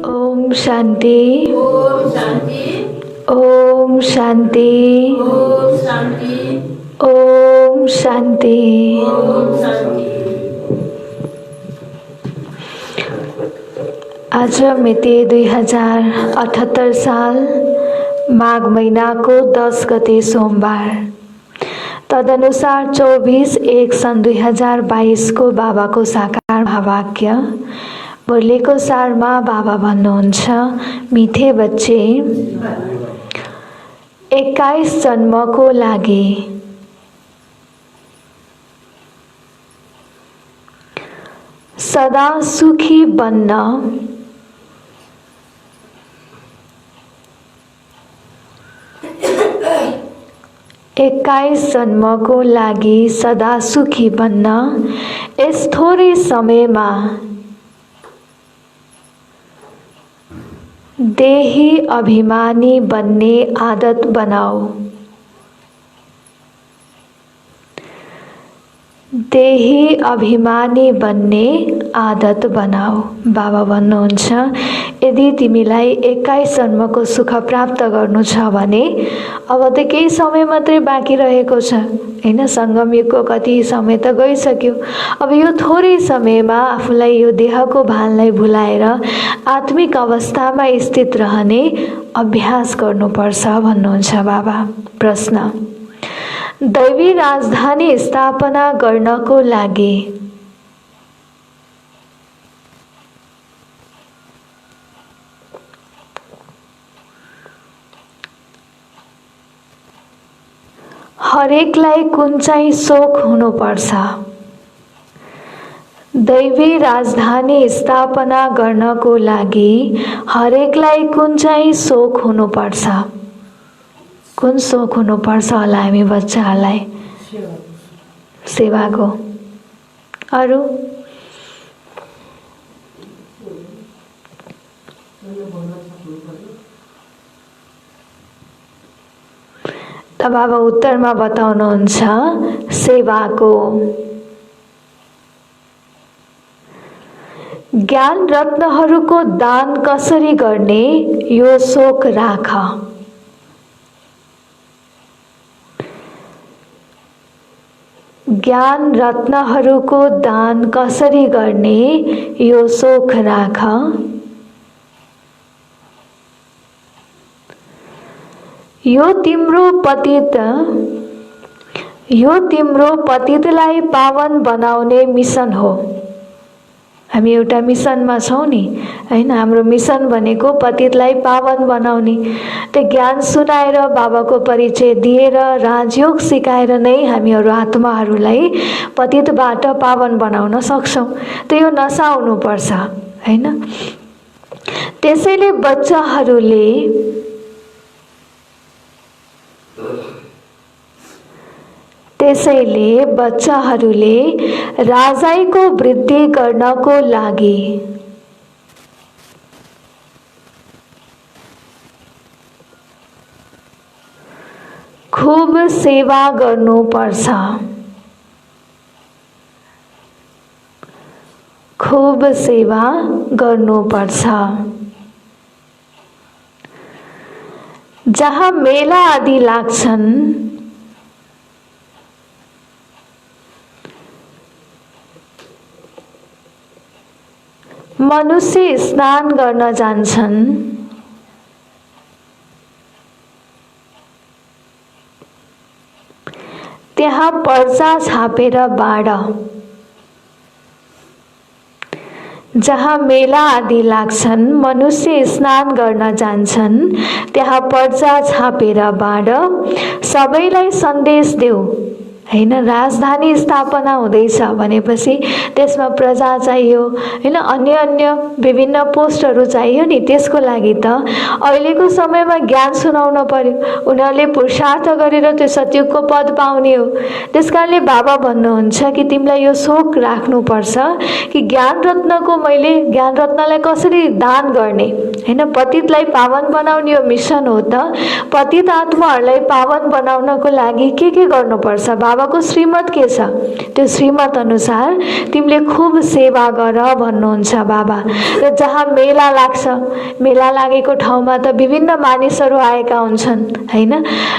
ओम शांति। ओम शांति। ओम शांति। ओम शांति। ओम शांति। ओम शांति। आज मिति 2078 साल माघ महीना को 10 गते सोमबार, तदनुसार 24/1 सन् 2022 को बाबा को साकार महावाक्य मुरलीको सारमा बाबा भन्नुहुन्छ, मिठे बच्चे 21 जन्मको लागि सदा सुखी बन्न 21 जन्मको लागि सदा सुखी बन्न यस थोरै समयमा देही अभिमानी बन्ने आदत बनाऊ। देही अभिमानी बन्ने आदत बनाऊ। बाबा भन्नुहुन्छ, यदि तिमीलाई 21 जन्मको सुख प्राप्त गर्नु छ भने अब त केही समय मात्रै बाँकी रहेको छ हैन। संगम युगको कति समय त गइसक्यो। अब यो थोरै समयमा आफूलाई यो देहको भानलाई भुलाएर आत्मिक अवस्थामा स्थित रहने अभ्यास गर्नुपर्छ भन्नुहुन्छ बाबा। प्रश्न, दैवी राजधानी स्थापना गर्नको लागि हरेकलाई कुन चाहिँ शोक हुनुपर्छ? दैवी राजधानी स्थापना गर्नको लागि हरेकलाई कुन चाहिँ शोक हुनुपर्छ? कुन शोक हुनुपर्छ होला हामी बच्चाहरूलाई? सेवाको। अरू? त बाबा उत्तरमा बताउनुहुन्छ, सेवाको। ज्ञान रत्नहरूको दान कसरी गर्ने यो शोक राख। ज्ञान रत्नहरूको दान कसरी गर्ने यो शोक राख। यो तिम्रो पतितलाई पावन बनाउने मिसन हो। हामी एउटा मिसनमा छौं नि हैन। हाम्रो मिसन भनेको पतितलाई पावन बनाउने। त्यो ज्ञान सुनाएर, बाबाको परिचय दिएर, राजयोग सिकाएर नै हामीहरू आत्माहरूलाई पतितबाट पावन बनाउन सक्छौं। त यो नशा हुनुपर्छ हैन। त्यसैले बच्चाहरूले राजाईको वृद्धि गर्नको लागि खूब सेवा गर्नुपर्छ। खूब सेवा गर्नुपर्छ। जहाँ मेला आदि लाग्छन् मनुष्य स्नान गर्न जान्छन्, त्यहाँ पर्चा छापेर बाँड। जहाँ मेला आदि लाग्छन् मनुष्य स्नान गर्न जान्छन्, त्यहाँ पर्चा छापेर बाँड। सबैलाई सन्देश देऊ हैन। राजधानी स्थापना हुँदैछ भनेपछि त्यसमा प्रजा चाहियो हैन, अन्य विभिन्न पोस्टहरू चाहियो नि। त्यसको लागि त अहिलेको समयमा ज्ञान सुनाउन पर्यो। उनीहरूले पुरुषार्थ गरेर त्यो सत्युगको पद पाउने हो। त्यसकारणले बाबा भन्नुहुन्छ कि तिमीलाई यो शोक राख्नुपर्छ कि ज्ञान रत्नको मैले ज्ञान रत्नलाई कसरी दान गर्ने हैन। पतितलाई पावन बनाउने यो मिसन हो त। पतित आत्माहरूलाई पावन बनाउनको लागि के गर्नुपर्छ? बाबाको श्रीमत के छ? त्यो श्रीमत अनुसार तिमीले खूब सेवा गर भन्नुहुन्छ बाबा। र जहाँ मेला लाग्छ, मेला लागेको ठाउँमा त विभिन्न मानिसहरू आएका हुन्छन् हैन।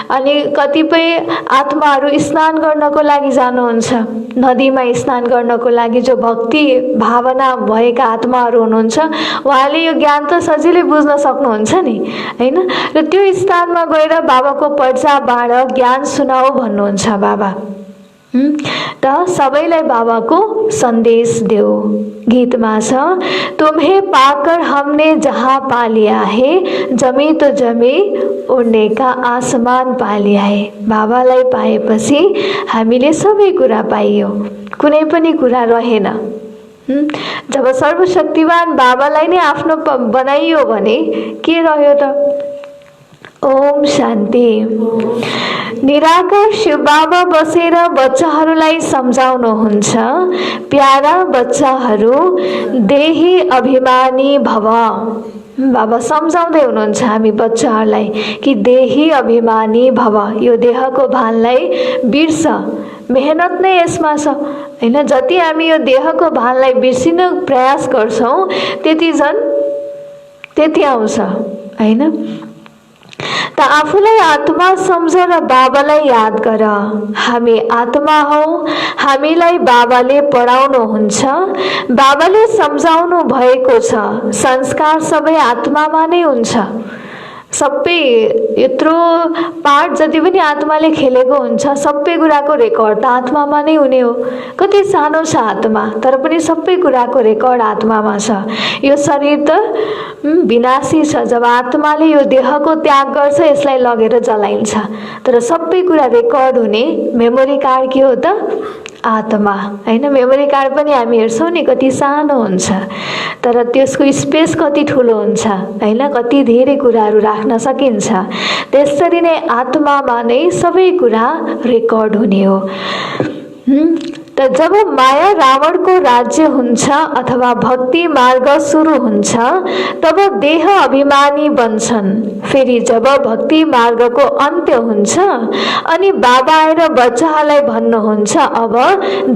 अनि कतिपय आत्माहरू स्नान गर्नको लागि जानुहुन्छ, नदीमा स्नान गर्नको लागि। जो भक्ति भावना भएका आत्माहरू हुनुहुन्छ उहाँले यो ज्ञान त सजिलै बुझ्न सक्नुहुन्छ नि हैन। र त्यो स्थानमा गएर बाबाको पर्चा बाँड ज्ञान सुनाऊ भन्नुहुन्छ बाबा। त सबैलाई बाबाको सन्देश देऊ। गीतमा छ, तुम्हें पाकर हमने जहाँ पा लिया है, जमी तो जमी उड़ने का आसमान पा लिया है। बाबालाई पाएपछि हामीले सबै कुरा पाइयो, कुनै पनि कुरा रहेन। जब सर्वशक्तिमान बाबालाई नै आफ्नो बनाइयो भने के रह्यो त? ओम शान्ति। निराकार शिव बाबा बसेर बच्चाहरूलाई सम्झाउनुहुन्छ, प्यारा बच्चाहरू देही अभिमानी भव। बाबा सम्झाउँदै हुनुहुन्छ हामी बच्चाहरूलाई कि देही अभिमानी भव। यो देहको भानलाई बिर्स, मेहनत नै यसमा छ हैन। जति हामी यो देहको भानलाई बिर्सिन प्रयास गर्छौँ त्यति आउँछ हैन। त आफूलाई आत्मा सम्झ र बाबालाई याद गर। हामी आत्मा हौ, हामीलाई बाबाले पढाउनुहुन्छ, बाबाले सम्झाउनु भएको छ। संस्कार सबै आत्मामा नै हुन्छ। सबै यत्रो पाठ जति पनि आत्माले खेलेको हुन्छ, सबै कुराको रेकर्ड त आत्मामा नै हुने हो। कति सानो छ आत्मा, तर पनि सबै कुराको रेकर्ड आत्मामा छ। यो शरीर त विनाशी छ। जब आत्माले यो देहको त्याग गर्छ यसलाई लगेर जलाइन्छ, तर सबै कुरा रेकर्ड हुने मेमोरी कार्ड के हो त? आत्मा हैन। मेमोरी कार्ड पनि हामी हेर्छौँ नि कति सानो हुन्छ, तर त्यसको स्पेस कति ठुलो हुन्छ हैन। कति धेरै कुराहरू राख्न सकिन्छ। त्यसरी नै आत्मामा नै सबै कुरा रेकर्ड हुने हो। त जब माया रावणको राज्य हुन्छ अथवा भक्ति मार्ग सुरु हुन्छ तब देह अभिमानी बन्छन्। फेरि जब भक्ति मार्गको अन्त्य हुन्छ अनि बाबा आएर बच्चाहरूलाई भन्नुहुन्छ अब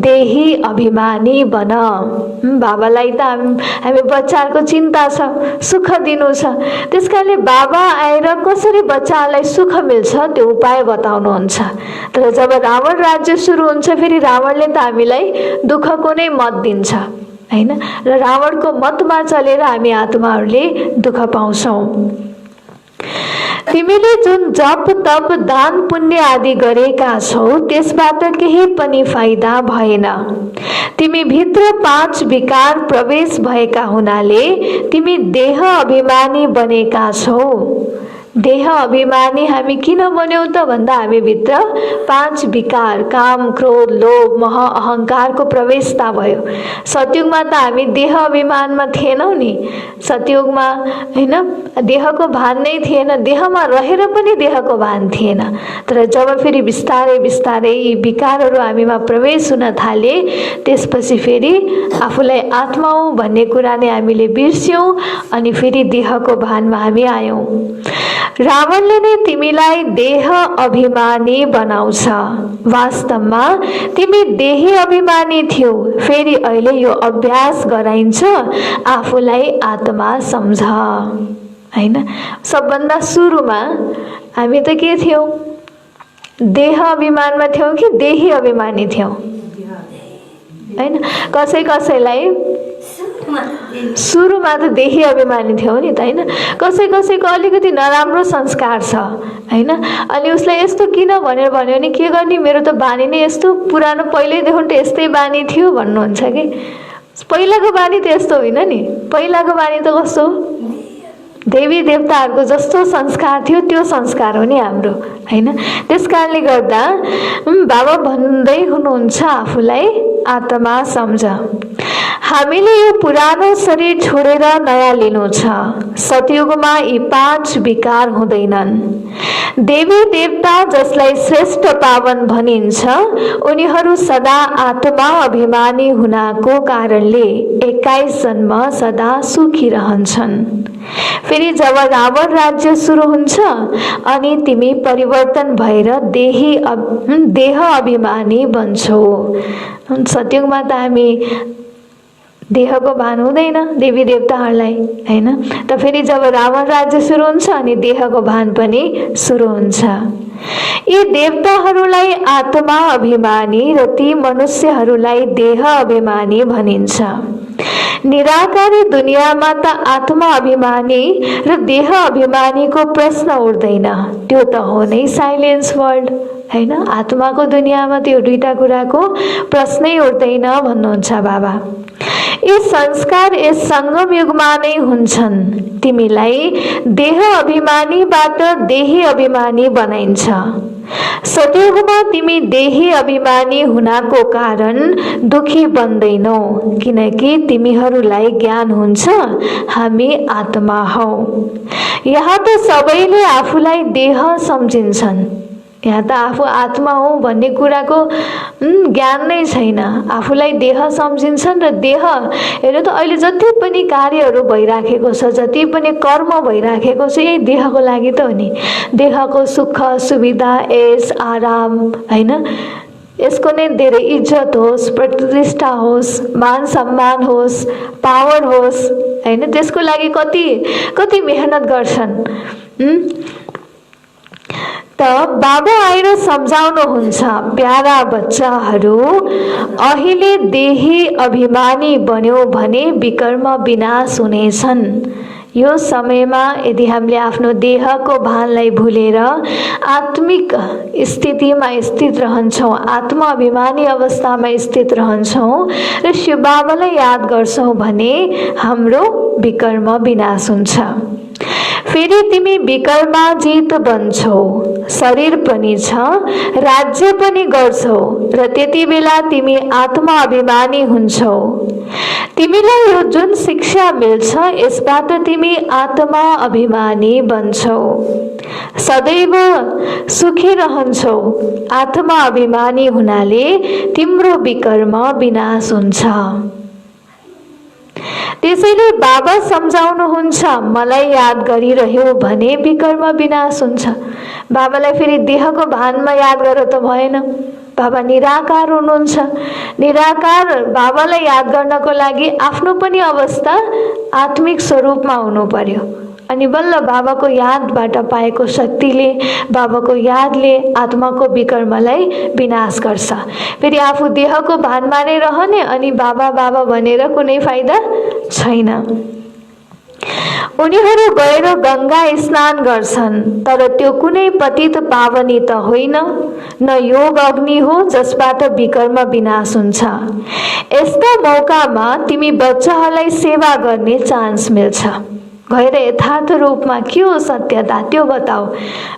देही अभिमानी बन। बाबालाई त हामी बच्चाहरूको चिन्ता छ, सुख दिनु छ। त्यसकारणले बाबा आएर कसरी बच्चाहरूलाई सुख मिल्छ त्यो उपाय बताउनुहुन्छ। तर जब रावण राज्य सुरु हुन्छ फेरि रावणले त हामीलाई दुःखको नै मत दिन्छ हैन। र रावणको मतमा चलेर हामी आत्माहरूले दुःख पाउँछौँ। तिमीले जुन जप तप दान पुण्य आदि गरेका छौ त्यसबाट केही पनि फाइदा भएन। तिमी भित्र 5 विकार प्रवेश भएका हुनाले तिमी देह अभिमानी बनेका छौ। देह अभिमानी हामी किन बन्यौं त भन्दा हामी भित्र 5 विकार काम क्रोध लोभ मोह अहंकारको प्रवेशता भयो। सतयुगमा त हामी देह अभिमानमा थिएनौं नि। सतयुगमा हैन देहको भान नै थिएन, देहमा रहेर पनि देहको भान थिएन। तर जब फेरि बिस्तारै बिस्तारै यी विकारहरू हामीमा प्रवेश हुन थाले त्यसपछि फेरि आफूलाई आत्मा हो भन्ने कुरा नै हामीले बिर्स्यौं अनि फेरि देहको भानमा हामी आयौं। रावणले नै तिमीलाई देह अभिमानी बनाउँछ। वास्तवमा तिमी देही अभिमानी थियौ। फेरि अहिले यो अभ्यास गराइन्छ आफूलाई आत्मा सम्झ हैन। सबभन्दा सुरुमा हामी त के थियौं? देह अभिमानमा थियौं कि देही अभिमानी थियौं हैन। कसैलाई सुरुमा त देही अभिमानी थियौ नि त हैन। कसैको अलिकति नराम्रो संस्कार छ हैन। अनि उसलाई यस्तो किन भनेर भन्यो नि के गर्ने, मेरो त बानी नै यस्तो पुरानो पहिल्यैदेखि त यस्तै बानी थियो भन्नुहुन्छ कि। पहिलाको बानी त यस्तो होइन नि। पहिलाको बानी त कस्तो देवी देवताहरूको जस्तो संस्कार थियो त्यो संस्कार हो नि हाम्रो हैन। त्यसकारणले गर्दा बाबा भन्दै हुनुहुन्छ आफूलाई आत्मा सम्झ। हामीले यो पुरानो शरीर छोडेर नयाँ लिनु छ। सतयुगमा यी 5 विकार हुँदैनन्। देवी देवता जसलाई श्रेष्ठ पावन भनिन्छ, उनीहरू सदा आत्मा अभिमानी हुनाको कारणले 21 जन्म सदा सुखी रहन्छन्। फेरि जब रावण राज्य सुरु हुन्छ अनि तिमी परिवर्तन भएर देह अभिमानी बन्छौ। सतयुगमा त हामी देहको भान हुँदैन देवी देवताहरूलाई, हैन? त फेरि जब रावण राज्य सुरु हुन्छ अनि देहको भान पनि सुरु हुन्छ। यी देवताहरूलाई आत्मा अभिमानी र ती मनुष्यहरूलाई देह अभिमानी भनिन्छ। निराकारी दुनियाँमा त आत्मा अभिमानी र देह अभिमानीको प्रश्न उठ्दैन। त्यो त हो नै साइलेन्स वर्ल्ड, हैन? आत्माको दुनियाँमा त्यो दुईटा कुराको प्रश्नै उठ्दैन भन्नुहुन्छ बाबा। यी संस्कार यस सङ्गम युगमा नै हुन्छन्। तिमीलाई देह अभिमानीबाट देही अभिमानी बनाइन्छ। सतयुगमा तिमी देही अभिमानी हुनाको कारण दुखी बन्दैनौ, किनकि तिमीहरूलाई ज्ञान हुन्छ हामी आत्मा हौ। यहाँ त सबैले आफूलाई देह सम्झिन्छन्। यहाँ त आफू आत्मा हो भन्ने कुराको ज्ञान नै छैन। आफूलाई देह सम्झिन्छन् र देह हेर्नु त अहिले जति पनि कार्यहरू भइराखेको छ, जति पनि कर्म भइराखेको छ, यही देहको लागि त हो नि। देहको सुख सुविधा, ऐश आराम, हैन? यसको नै धेरै इज्जत होस्, प्रतिष्ठा होस्, मान सम्मान होस्, पावर होस्, हैन? त्यसको लागि कति कति मेहनत गर्छन्। त बाबा आएर सम्झाउनुहुन्छ, प्यारा बच्चाहरू, अहिले देही अभिमानी बन्यो भने विकर्म विनाश हुनेछन्। यो समयमा यदि हामीले आफ्नो देहको भानलाई भुलेर आत्मिक स्थितिमा स्थित रहन्छौँ, आत्मा अभिमानी अवस्थामा स्थित रहन्छौँ र शिव बाबालाई याद गर्छौँ भने हाम्रो विकर्म विनाश हुन्छ। फेरि तिमी विकर्माजित बन्छौ, शरीर पनि छ, राज्य पनि गर्छौ र त्यति बेला तिमी आत्मा अभिमानी हुन्छौ। तिमीलाई यो जुन शिक्षा मिल्छ यसबाट तिमी आत्मा अभिमानी बन्छौ, सदैव सुखी रहन्छौ। आत्मा अभिमानी हुनाले तिम्रो विकर्म विनाश हुन्छ। त्यसैले बाबा सम्झाउनुहुन्छ, मलाई याद गरिरह्यो भने विकर्म विनाश हुन्छ। बाबालाई फेरि देहको भानमा याद गरेर त भएन। बाबा निराकार हुनुहुन्छ। निराकार बाबालाई याद गर्नको लागि आफ्नो पनि अवस्था आत्मिक स्वरूपमा हुनु पर्यो। अनि बल्ल बाबाको यादबाट पाएको शक्तिले, बाबाको यादले आत्माको विकर्मलाई विनाश गर्छ। फेरि आफू देहको भानमा नै रहने अनि बाबा बाबा भनेर कुनै फाइदा छैन। उनीहरू गएर गंगा स्नान गर्छन्, तर त्यो कुनै पतित पावनी त होइन, न योग अग्नि हो जसबाट विकर्म विनाश हुन्छ। यस्ता मौकामा तिमी बच्चाहरूलाई सेवा गर्ने चान्स मिल्छ। गएर यथार्थ रूपमा के हो सत्यता त्यो बताऊ,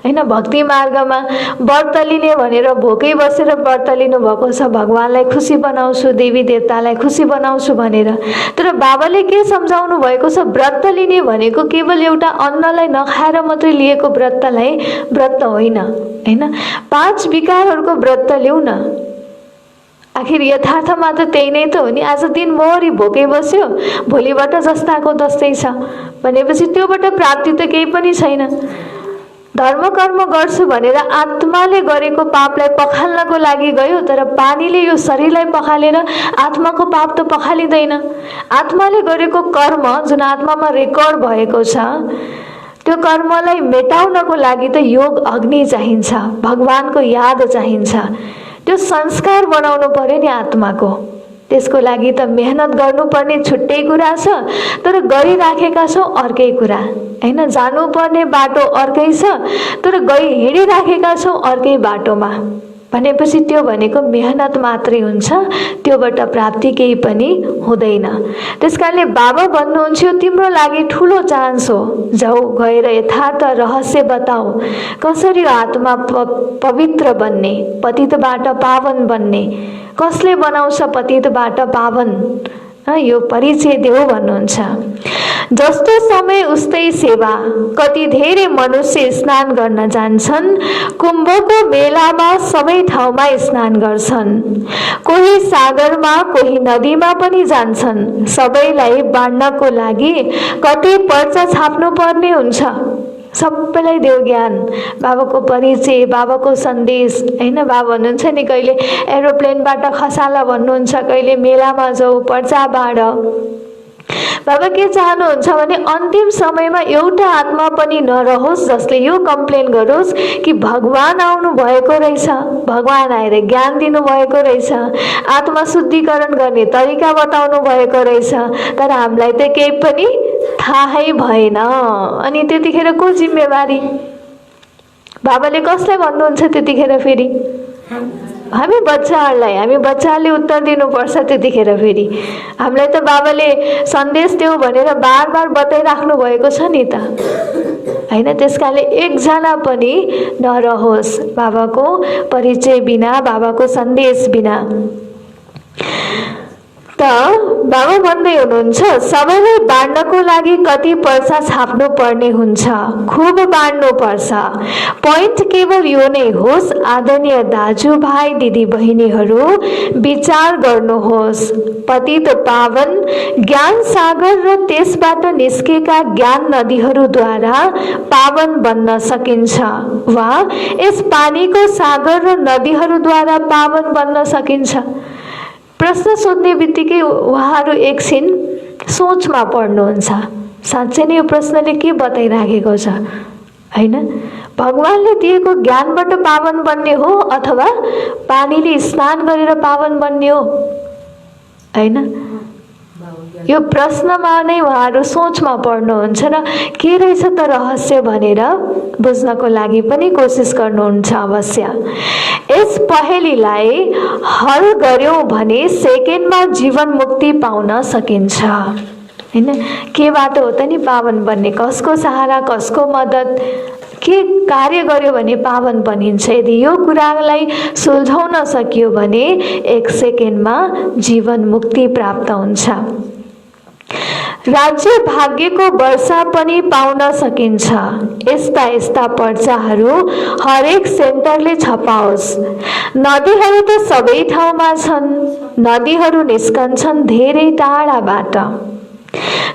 हैन? भक्ति मार्गमा व्रत लिने भनेर भोकै बसेर व्रत लिनु भएको छ, भगवानलाई खुसी बनाउँछु, देवी देवतालाई खुसी बनाउँछु भनेर। तर बाबाले के सम्झाउनु भएको छ, व्रत लिने भनेको केवल एउटा अन्नलाई नखाएर मात्रै लिएको व्रतलाई व्रत होइन, हैन? 5 विकारहरूको व्रत लिऊ न। आखिर यथार्थमा त त्यही नै त हो नि। आज दिनभरि भोकै बस्यो, भोलिबाट जस्ताको तस्तै छ भनेपछि त्योबाट प्राप्ति त केही पनि छैन। धर्म कर्म गर्छु भनेर आत्माले गरेको पापलाई पखाल्नको लागि गयो, तर पानीले यो शरीरलाई पखालेर आत्माको पाप त पखालिँदैन। आत्माले गरेको कर्म जुन आत्मामा रेकर्ड भएको छ, त्यो कर्मलाई मेटाउनको लागि त योग अग्नि चाहिन्छ, भगवानको याद चाहिन्छ। त्यो संस्कार बनाउनु पर्यो नि आत्माको। त्यसको लागि त मेहनत गर्नुपर्ने छुट्टै कुरा छ, तर गरिराखेका छौँ अर्कै कुरा, हैन? जानुपर्ने बाटो अर्कै छ, तर हिँडिराखेका छौँ अर्कै बाटोमा भनेपछि त्यो भनेको मेहनत मात्रै हुन्छ, त्योबाट प्राप्ति केही पनि हुँदैन। त्यसकारणले बाबा भन्नुहुन्छ तिम्रो लागि ठुलो चान्स हो, जाऊ गएर यथार्थ रहस्य बताऊ, कसरी आत्मा पवित्र बन्ने, पतितबाट पावन बन्ने, कसले बनाउँछ पतितबाट पावन, यो परिचय देऊ भन्नुहुन्छ। जस्तो समय उस्तै सेवा, कति धेरै मनुष्य स्नान गर्न जान्छन्, कुम्भको मेलामा सबै ठाउँमा स्नान गर्छन्, कोही सागरमा कोही नदीमा पनि जान्छन्, सबैलाई बाँड्नको लागि कतै पर्चा छाप्नु पर्ने हुन्छ। सबैलाई देऊ ज्ञान, बाबाको परिचय, बाबाको सन्देश होइन। बाबा भन्नुहुन्छ नि कहिले एरोप्लेनबाट खसाला भन्नुहुन्छ, कहिले मेलामा जाऊ पर्चा बाँड। बाबा के चाहनुहुन्छ भने अन्तिम समयमा एउटा आत्मा पनि नरहोस् जसले यो कम्प्लेन गरोस् कि भगवान आउनु भएको रहेछ, भगवान आएर ज्ञान दिनु भएको रहेछ, आत्मा शुद्धिकरण गर्ने तरिका बताउनु भएको रहेछ, तर हामीलाई त केही पनि थाहै भएन। अनि त्यतिखेर को जिम्मेवारी? बाबाले कसलाई भन्नुहुन्छ त्यतिखेर? फेरि हामी बच्चाहरूलाई, हामी बच्चाले उत्तर दिनुपर्छ। त्यतिखेर फेरि हामीलाई त बाबाले सन्देश देऊ भनेर बार बार बताइराख्नु भएको छ नि त होइन। त्यसकारणले एकजना पनि नरहोस् बाबाको परिचय बिना, बाबाको सन्देश बिना। त बाबा भन्दै हुनुहुन्छ सबैलाई बाँड्नको लागि कति पर्चा छाप्नु पर्ने हुन्छ, खुब बाँड्नु पर्छ। पोइन्ट केवल यो नै होस्, आदरणीय दाजुभाइ दिदी बहिनीहरू विचार गर्नुहोस्, पतित पावन ज्ञान सागर र त्यसबाट निस्केका ज्ञान नदीहरूद्वारा पावन बन्न सकिन्छ वा यस पानीको सागर र नदीहरूद्वारा पावन बन्न सकिन्छ? प्रश्न सोध्ने बित्तिकै उहाँहरू एकछिन सोचमा पर्नुहुन्छ। साँच्चै नै यो प्रश्नले के बताइराखेको छ होइन? भगवानले दिएको ज्ञानबाट पावन बन्ने हो अथवा पानीले स्नान गरेर पावन बन्ने हो होइन? यो प्रश्नमा नै उहाँहरू सोचमा पर्नुहुन्छ र के रहेछ त रहस्य भनेर बुझ्नको लागि पनि कोसिस गर्नुहुन्छ अवश्य। यस पहेलीलाई हल गर्यौं भने सेकेन्डमा जीवन मुक्ति पाउन सकिन्छ होइन? के बाटो हो त नि पावन बन्ने? कसको सहारा, कसको मद्दत, के कार्य गर्यो भने पावन बनिन्छ? यदि यो कुरालाई सुल्झाउन सकियो भने 1 सेकेन्डमा जीवन मुक्ति प्राप्त हुन्छ। राज्य भाग्यको वर्षा पनि पाउन सकिन्छ। यस्ता यस्ता पर्चाहरू हरेक सेन्टरले छपाओस्। नदीहरू त सबै ठाउँमा छन्, नदीहरू निस्कन्छन् धेरै टाढाबाट।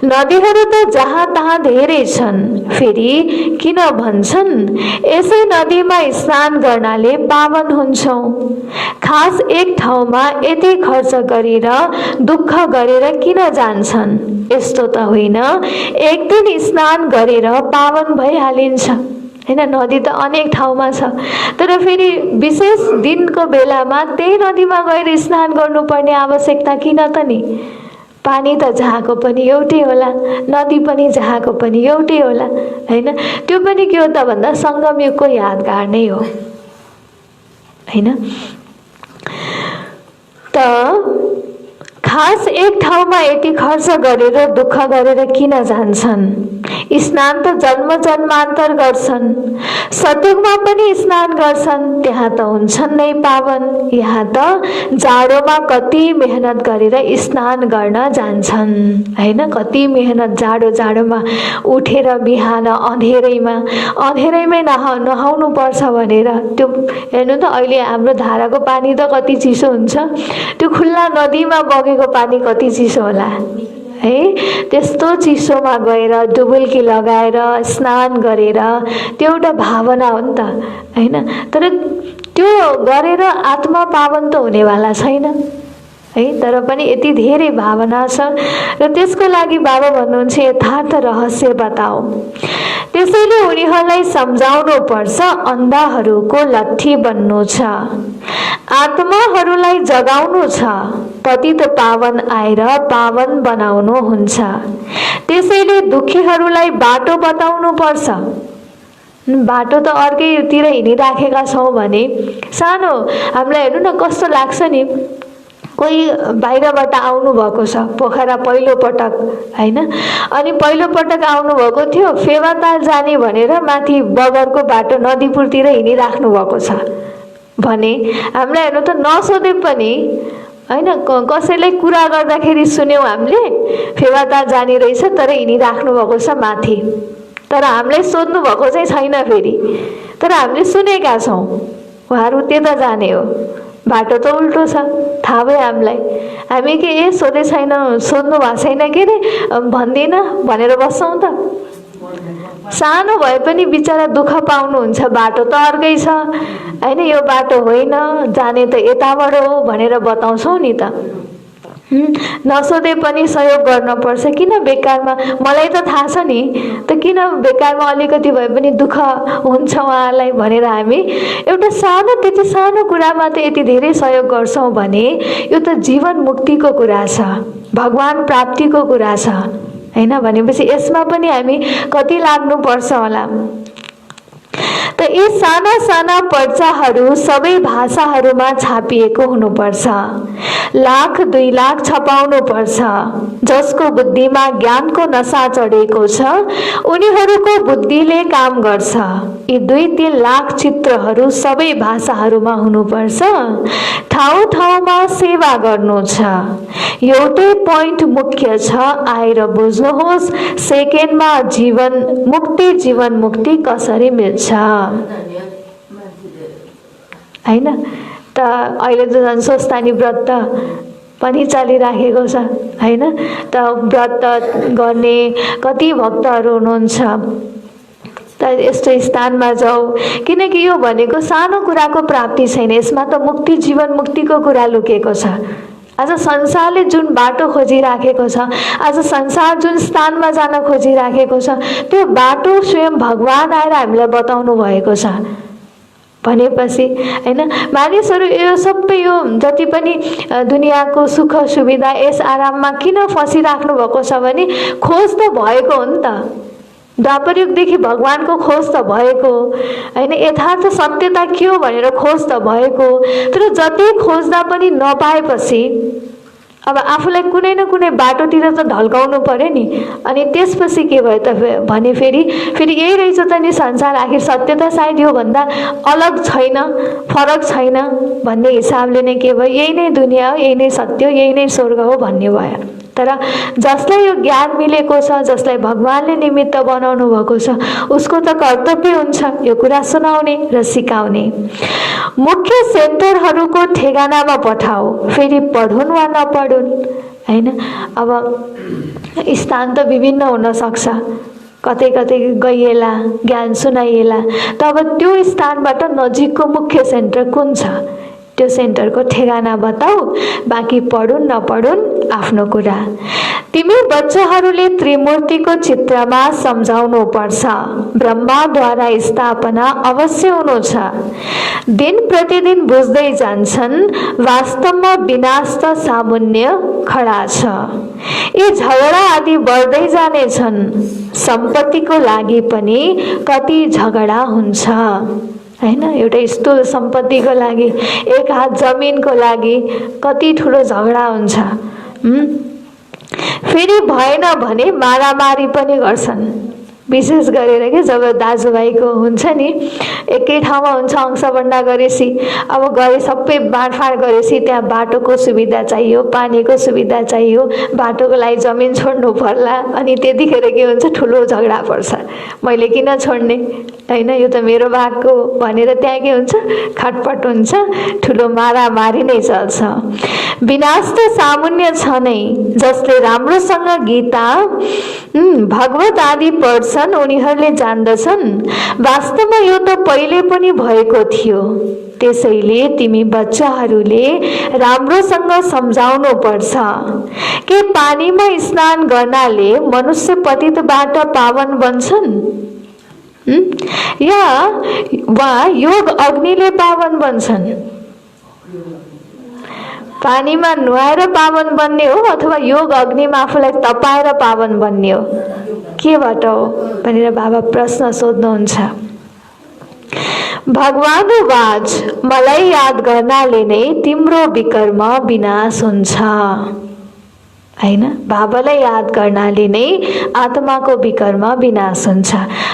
नदीहरू त जहाँ तहाँ धेरै छन्, फेरि किन भन्छन् यसै नदीमा स्नान गर्नाले पावन हुन्छौं। खास एक ठाउँमा यति खर्च गरेर दुःख गरेर किन जान्छन्? यस्तो त होइन, एक दिन स्नान गरेर पावन भइहालिन्छ होइन? नदी त अनेक ठाउँमा छ, तर फेरि विशेष दिनको बेलामा त्यही नदीमा गएर स्नान गर्नुपर्ने आवश्यकता किन त नि? पानी त जहाँको पनि एउटै होला, नदी पनि जहाँको पनि एउटै होला होइन? त्यो पनि के हो त भन्दा सङ्गम युगको यादगार नै हो होइन? त खास एक ठाउँमा यति खर्च गरेर दुःख गरेर किन जान्छन्? स्नान त जन्म जन्मान्तर गर्छन्, सतयुगमा पनि स्नान गर्छन्, त्यहाँ त हुन्छन् नै पावन। यहाँ त जाडोमा कति मेहनत गरेर स्नान गर्न जान्छन् होइन? कति मेहनत, जाडोमा उठेर बिहान अँधेरैमै नुहाउनु पर्छ भनेर। त्यो हेर्नु त अहिले हाम्रो धाराको पानी त कति चिसो हुन्छ, त्यो खुल्ला नदीमा बगेको पानी कति चिसो होला है? त्यस्तो चिसोमा गएर डुबुल्की लगाएर स्नान गरेर त्यो एउटा भावना हो नि त होइन? तर त्यो गरेर आत्मा पावन त हुनेवाला छैन है? तर पनि यति धेरै भावना छ र त्यसको लागि बाबा भन्नुहुन्छ यथार्थ रहस्य बताऊ। त्यसैले उनीहरूलाई सम्झाउनु पर्छ अन्धाहरूको लट्ठी बन्नु छ, आत्माहरूलाई जगाउनु छ, पतित पावन आएर पावन बनाउनु हुन्छ। त्यसैले दुखीहरूलाई बाटो बताउनु पर्छ। बाटो त अर्कैतिर हिँडिराखेका छौँ भने सानो हामीलाई हेर्नु न कस्तो लाग्छ नि, कोही बाहिरबाट आउनु भएको छ पोखरा पहिलो पटक होइन? अनि पहिलो पटक आउनु भएको थियो, फेवाताल जाने भनेर माथि बगरको बाटो नदीपुरतिर हिँडिराख्नु भएको छ भने हामीलाई हेर्नु त नसोधे पनि हैन। कसैलाई कुरा गर्दाखेरि सुन्यौँ हामीले फेवाताल जाने रहेछ तर हिँडिराख्नु भएको छ माथि, तर हामीलाई सोध्नु भएको चाहिँ छैन फेरि, तर हामीले सुनेका छौँ उहाँहरू त्यता जाने हो, बाटो त उल्टो छ, थाहा भयो हामीलाई। हामी के ए सोधे छैन, सोध्नु भएको छैन के अरे भन्दिन भनेर बस्छौँ त। सानो भए पनि बिचरा दुःख पाउनुहुन्छ, बाटो त अर्कै छ हैन, यो बाटो होइन जाने त यताबाट हो भनेर बताउँछौँ नि त। नसोधे पनि सहयोग गर्न पर्छ, किन बेकारमा, मलाई त थाहा छ नि त, किन बेकारमा अलिकति भए पनि दुःख हुन्छ उहाँलाई भनेर हामी एउटा सानो, त्यति सानो कुरामा त यति धेरै सहयोग गर्छौँ भने यो त जीवन मुक्तिको कुरा छ, भगवान प्राप्तिको कुरा छ हैन। भनेपछि यसमा पनि हामी कति लाग्नुपर्छ होला। त यी साना साना पर्चाहरू सबै भाषाहरूमा छापिएको हुनुपर्छ, 1,00,000 2 लाख छपाउनु पर्छ। जसको बुद्धिमा ज्ञानको नशा चढेको छ उनीहरूको बुद्धिले काम गर्छ। यी 2-3 लाख चित्रहरू सबै भाषाहरूमा हुनुपर्छ। ठाउँ ठाउँमा सेवा गर्नु छ। एउटै पोइन्ट मुख्य छ, आएर बुझ्नुहोस् सेकेन्डमा जीवन मुक्ति कसरी मिल्छ हैन। त अहिले त झन् स्वस्थानी व्रत पनि चलिराखेको छ हैन। त व्रत गर्ने कति भक्तहरू हुनुहुन्छ, त यस्तो स्थानमा जाऊ, किनकि यो भनेको सानो कुराको प्राप्ति छैन, यसमा त मुक्ति, जीवन मुक्तिको कुरा लुकेको छ। आज संसारले जुन बाटो खोजिराखेको छ, आज संसार जुन स्थानमा जान खोजिराखेको छ, त्यो बाटो स्वयं भगवान आएर हामीलाई बताउनु भएको छ भनेपछि हैन। मानिसहरू यो सबै, यो जति पनि दुनियाँको सुख सुविधा, यस आराममा किन फसिराख्नु भएको छ भने खोज त भएको हो नि त, द्वापर युगदेखि भगवानको खोज त भएको हैन, यथार्थ सत्यता के हो भनेर खोज त भएको। तर जति खोज्दा पनि नपाएपछि अब आफूलाई कुनै न कुनै बाटोतिर त ढल्काउनु पर्यो नि। अनि त्यसपछि के भयो त भने फेरि यही रहेछ त नि संसार, आखिर सत्यता सायद यो भन्दा अलग छैन, फरक छैन भन्ने हिसाबले नै के भयो, यही नै दुनियाँ हो, यही नै सत्य हो, यही नै स्वर्ग हो भन्ने भयो। तर जसलाई यो ज्ञान मिलेको छ, जसलाई भगवानले निमित्त बनाउनु भएको छ, उसको त कर्तव्य हुन्छ यो कुरा सुनाउने र सिकाउने। मुख्य सेन्टरहरूको ठेगानामा पठाऊ, फेरि पढुन् वा नपढुन् हैन। अब स्थान त विभिन्न हुन सक्छ, कतै कतै गइएला, ज्ञान सुनाइएला, त अब त्यो स्थानबाट नजिकको मुख्य सेन्टर कुन छ त्यो सेन्टरको ठेगाना बताऊ, बाँकी पढुन् नपढुन् आफ्नो कुरा। तिमी बच्चाहरूले त्रिमूर्तिको चित्रमा सम्झाउनु पर्छ, ब्रह्माद्वारा स्थापना अवश्य हुनु छ। दिन प्रतिदिन बुझ्दै जान्छन्, वास्तवमा विनाश त सामुन्य खडा छ। यी झगडा आदि बढ्दै जानेछन्, सम्पत्तिको लागि पनि कति झगडा हुन्छ हैन। एउटा स्थूल सम्पत्तिको लागि, एक हात जमिनको लागि कति ठुलो झगडा हुन्छ। फेरि भएन भने मारामारी पनि गर्छन्, विशेष गरेर के जब दाजुभाइको हुन्छ नि, एकै ठाउँमा हुन्छ, अंशबन्डा गरेपछि अब गए सबै बाँडफाँड गरेपछि त्यहाँ बाटोको सुविधा चाहियो, पानीको सुविधा चाहियो, बाटोको लागि जमिन छोड्नु पर्ला, अनि त्यतिखेर के हुन्छ, ठुलो झगडा पर्छ, मैले किन छोड्ने हैन, यो त मेरो भागको भनेर त्यहाँ के हुन्छ, खटपट हुन्छ, ठुलो मारामारी नै चल्छ। विनाश त सामुन्य छ नै, जसले राम्रोसँग गीता भगवत आदि पढ्छन् उनीहरूले जान्दछन्, वास्तवमा यो त पहिले पनि भएको थियो। त्यसैले तिमी बच्चाहरूले राम्रोसँग सम्झाउनु पर्छ कि पानीमा स्नान गर्नाले मनुष्य पतितबाट पावन बन्छन् या वा योग अग्निले पावन बन्छन्। पानीमा नुहाएर पावन बन्ने हो अथवा योग अग्निमा आफूलाई तपाएर पावन बन्ने हो, केबाट हो भनेर बाबा प्रश्न सोध्नुहुन्छ। भगवान वाच, मलाई याद गर्नाले नै तिम्रो विकर्म विनाश हुन्छ हैन। बाबालाई याद गर्नाले नै आत्माको विकर्म विनाश हुन्छ।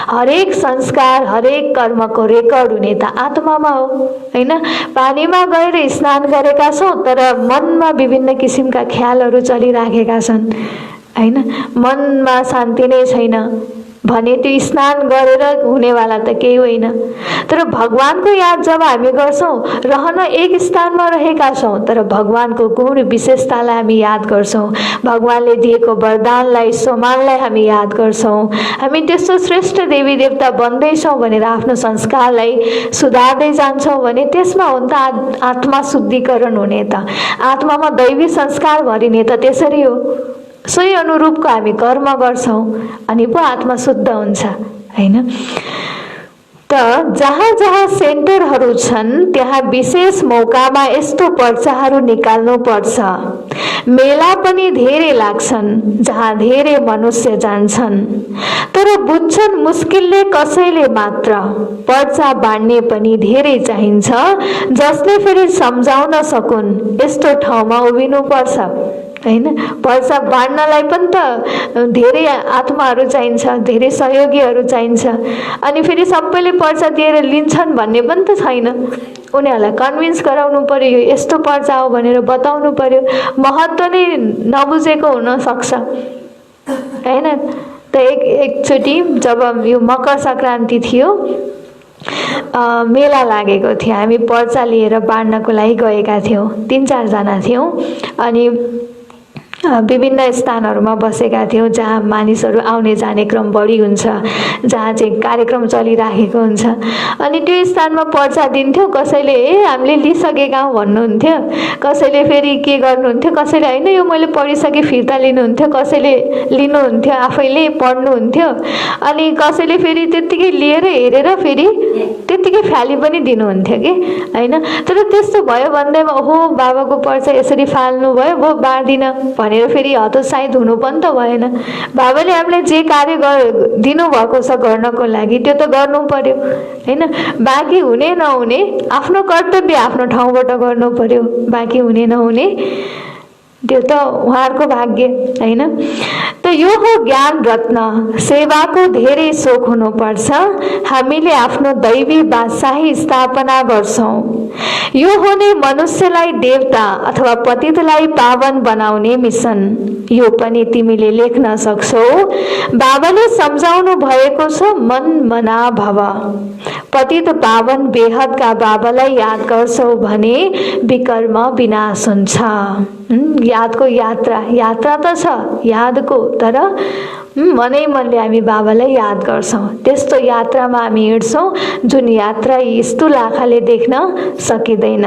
हरेक संस्कार हरेक कर्मको रेकर्ड हुने त आत्मामा हो हैन। पानीमा गएर स्नान गरेका छौँ तर मनमा विभिन्न किसिमका ख्यालहरू चलिराखेका छन् हैन, मनमा शान्ति नै छैन भने त्यो स्नान गरेर हुनेवाला त केही होइन। तर भगवानको याद जब हामी गर्छौँ, रहन एक स्थानमा रहेका छौँ तर भगवानको गुण विशेषतालाई हामी याद गर्छौँ, भगवानले दिएको वरदानलाई सोमानलाई हामी याद गर्छौँ, हामी त्यस्तो श्रेष्ठ देवी देवता बन्दैछौँ भनेर आफ्नो संस्कारलाई सुधार्दै जान्छौँ भने त्यसमा हो नि त आत्मा शुद्धिकरण हुने त, आत्मामा दैवी संस्कार भरिने त त्यसरी हो। सोही अनुरूपको हामी कर्म गर्छौँ अनि पो आत्मा शुद्ध हुन्छ हैन। त जहाँ जहाँ सेन्टरहरू छन् त्यहाँ विशेष मौकामा यस्तो पर्चाहरू निकाल्नु पर्छ। मेला पनि धेरै लाग्छन् जहाँ धेरै मनुष्य जान्छन् तर बुझ्छन् मुस्किलले कसैले मात्र। पर्चा बाँड्ने पनि धेरै चाहिन्छ जसले फेरि सम्झाउन सकुन् यस्तो ठाउँमा उभिनु पर्छ हैन। पर्चा बाँड्नलाई पनि त धेरै आत्माहरू चाहिन्छ, धेरै सहयोगीहरू चाहिन्छ अनि फेरि सबैले पर्चा दिएर लिन्छन् भन्ने पनि त छैन। उनीहरूलाई कन्भिन्स गराउनु पर्यो, यो यस्तो पर्चा हो भनेर बताउनु पर्यो, महत्त्व नै नबुझेको हुन सक्छ हैन। त एकचोटि जब यो मकर सङ्क्रान्ति थियो, मेला लागेको थियो, हामी पर्चा लिएर बाँड्नको लागि गएका थियौँ, 3-4 जना थियौँ अनि विभिन्न स्थानहरूमा बसेका थियौँ जहाँ मानिसहरू आउने जाने क्रम बढी हुन्छ, जहाँ चाहिँ कार्यक्रम चलिराखेको हुन्छ। अनि त्यो स्थानमा पर्चा दिन्थ्यो, कसैले हामीले लिइसकेका हौँ भन्नुहुन्थ्यो, कसैले फेरि के गर्नुहुन्थ्यो, कसैले होइन यो मैले पढिसकेँ फिर्ता लिनुहुन्थ्यो, कसैले लिनुहुन्थ्यो आफैले पढ्नुहुन्थ्यो अनि कसैले फेरि त्यत्तिकै लिएर हेरेर फेरि त्यत्तिकै फ्याली पनि दिनुहुन्थ्यो कि हैन। तर त्यस्तो भयो भन्दैमा ओहो बाबाको पर्चा यसरी फाल्नु भयो भो बाँड्दिनँ भनेर फेरि हतोत्साहित हुनु पनि त भएन। बाबाले हामीलाई जे कार्य दिनुभएको छ गर्नको लागि त्यो त गर्नु पर्यो हैन। बाँकी हुने नहुने आफ्नो कर्तव्य आफ्नो ठाउँबाट गर्नु पर्यो, बाँकी हुने नहुने त्यो त उहाँहरूको भाग्य हैन। त यो हो ज्ञान रत्न, सेवाको धेरै सोख हुनुपर्छ। हामीले आफ्नो दैवी बादशाही स्थापना गर्छौँ, यो हो नै मनुष्यलाई देवता अथवा पतितलाई पावन बनाउने मिसन। यो पनि तिमीले लेख्न सक्छौ। बाबाले सम्झाउनु भएको छ मन मना भव। पतित पावन बेहदका बाबालाई याद गर्छौ भने विकर्म विनाश हुन्छ। यादको यात्रा, यात्रा त छ यादको, तर मनै मनले हामी बाबालाई याद गर्छौँ। त्यस्तो यात्रामा हामी हिँड्छौँ जुन यात्रा यस्तो आँखाले देख्न सकिँदैन।